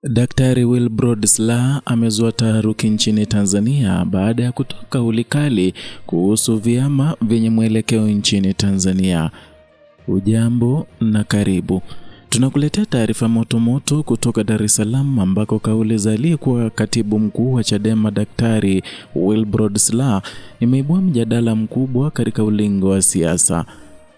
Daktari Wilbrod Slaa amezua taharuki nchini Tanzania baada ya kutoa kauli kali kuhusu vyama vyenye mwelekeo nchini Tanzania. Ujambo na karibu. Tunakuletea taarifa moto kutoka Dar es Salaam ambako kauli za aliyekuwa katibu mkuu wa Chadema Daktari Wilbrod Slaa imeibua mjadala mkubwa katika ulingo wa siasa.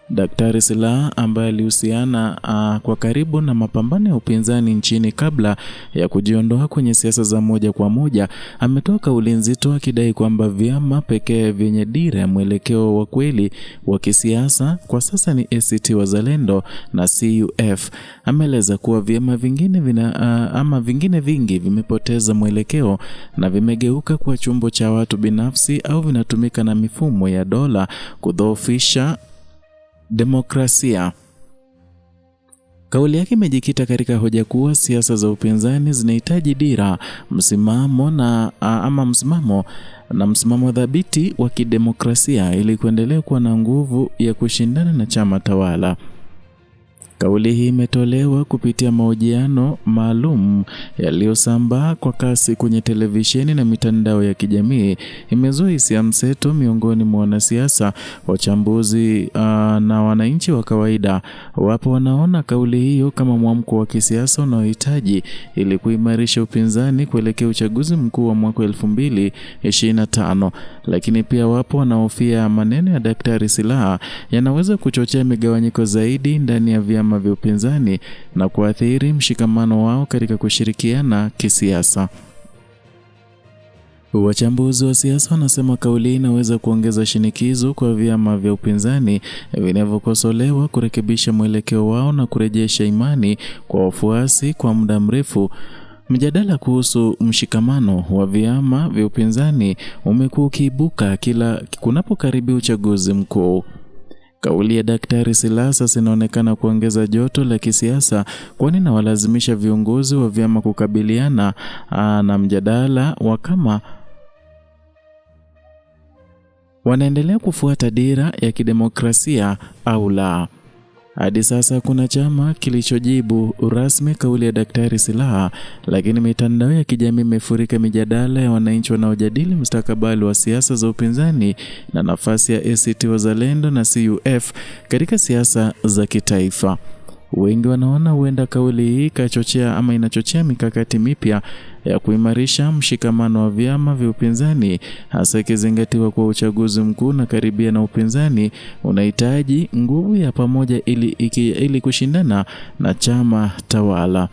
Daktari Slaa ambaye alihusiana kwa karibu na mapambano ya upinzani nchini kabla ya kujiondoa kwenye siasa za moja kwa moja, ametoa kauli nzito akidai kwamba vyama pekee vyenye dira ya mwelekeo wa kweli wa kisiasa kwa sasa ni ACT Wazalendo na CUF. Ameeleza kuwa vyama vingine vingi vimepoteza mwelekeo na vimegeuka kuwa chombo cha watu binafsi au vinatumika na mifumo ya dola kudhoofisha demokrasia. Kauli yake imejikita katika hoja kuwa siasa za upinzani zinahitaji dira, msimamo thabiti wa kidemokrasia ili kuendelea kuwa na nguvu ya kushindana na chama tawala. Kauli hii imetolewa kupitia mahojiano maalum yaliyosambaa kwa kasi kwenye televisheni na mitandao ya kijamii. Imezua hisia mseto miongoni mwa wanasiasa, wachambuzi na wananchi wa kawaida. Wapo wanaona kauli hiyo kama mwamko wa kisiasa unaohitaji ili kuimarisha upinzani kuelekea uchaguzi mkuu wa mwaka 2025. Lakini pia wapo wanaofia maneno ya Daktari Slaa yanaweza kuchochea migawanyiko zaidi ndani ya vyama vya upinzani na kuathiri mshikamano wao katika kushirikiana kisiasa. Wachambuzi wa siasa wanasema kauli inaweza kuongeza shinikizo kwa vyama vya upinzani vinavyokosolewa kurekebisha mwelekeo wao na kurejesha imani kwa wafuasi kwa muda mrefu. Mjadala kuhusu mshikamano wa vyama vya upinzani umekuwa ukiibuka kila kunapokaribia uchaguzi mkuu. Kauli ya Daktari Slaa sasa inaonekana kuongeza joto la kisiasa, kwani inawalazimisha viongozi wa vyama kukabiliana na mjadala wa kama wanaendelea kufuata dira ya kidemokrasia au la. Hadi sasa kuna chama kilichojibu rasmi kauli ya Daktari Slaa, lakini mitandao ya kijamii imefurika mijadala ya wananchi wanaojadili mustakabali wa siasa za upinzani na nafasi ya ACT Wazalendo na CUF katika siasa za kitaifa. Wengi wanaona huenda kauli hii inachochea mikakati mipya ya kuimarisha mshikamano wa vyama vya upinzani, hasa ikizingatiwa kwa uchaguzi mkuu na karibia na upinzani unahitaji nguvu ya pamoja ili kushindana na chama tawala.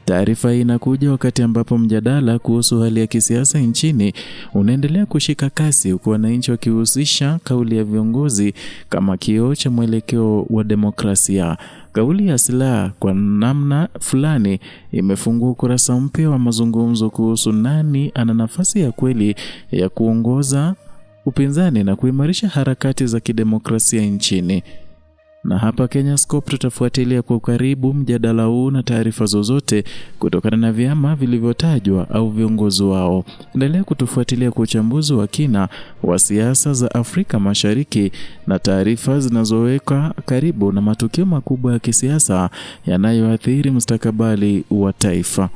Taarifa hii inakuja wakati ambapo mjadala kuhusu hali ya kisiasa nchini unaendelea kushika kasi, huku wananchi wakihusisha kauli ya viongozi kama kioo cha mwelekeo wa demokrasia. Kauli ya Slaa kwa namna fulani imefungua ukurasa mpya wa mazungumzo kuhusu nani ana nafasi ya kweli ya kuongoza upinzani na kuimarisha harakati za kidemokrasia nchini. Na hapa Kenya Scope tutafuatilia kwa karibu mjadala huu na taarifa zozote kutokana na vyama vilivyotajwa au viongozi wao. Endelea kutufuatilia kwa uchambuzi wa kina wa siasa za Afrika Mashariki na taarifa zinazoweka karibu na matukio makubwa ya kisiasa yanayoathiri mustakabali wa taifa.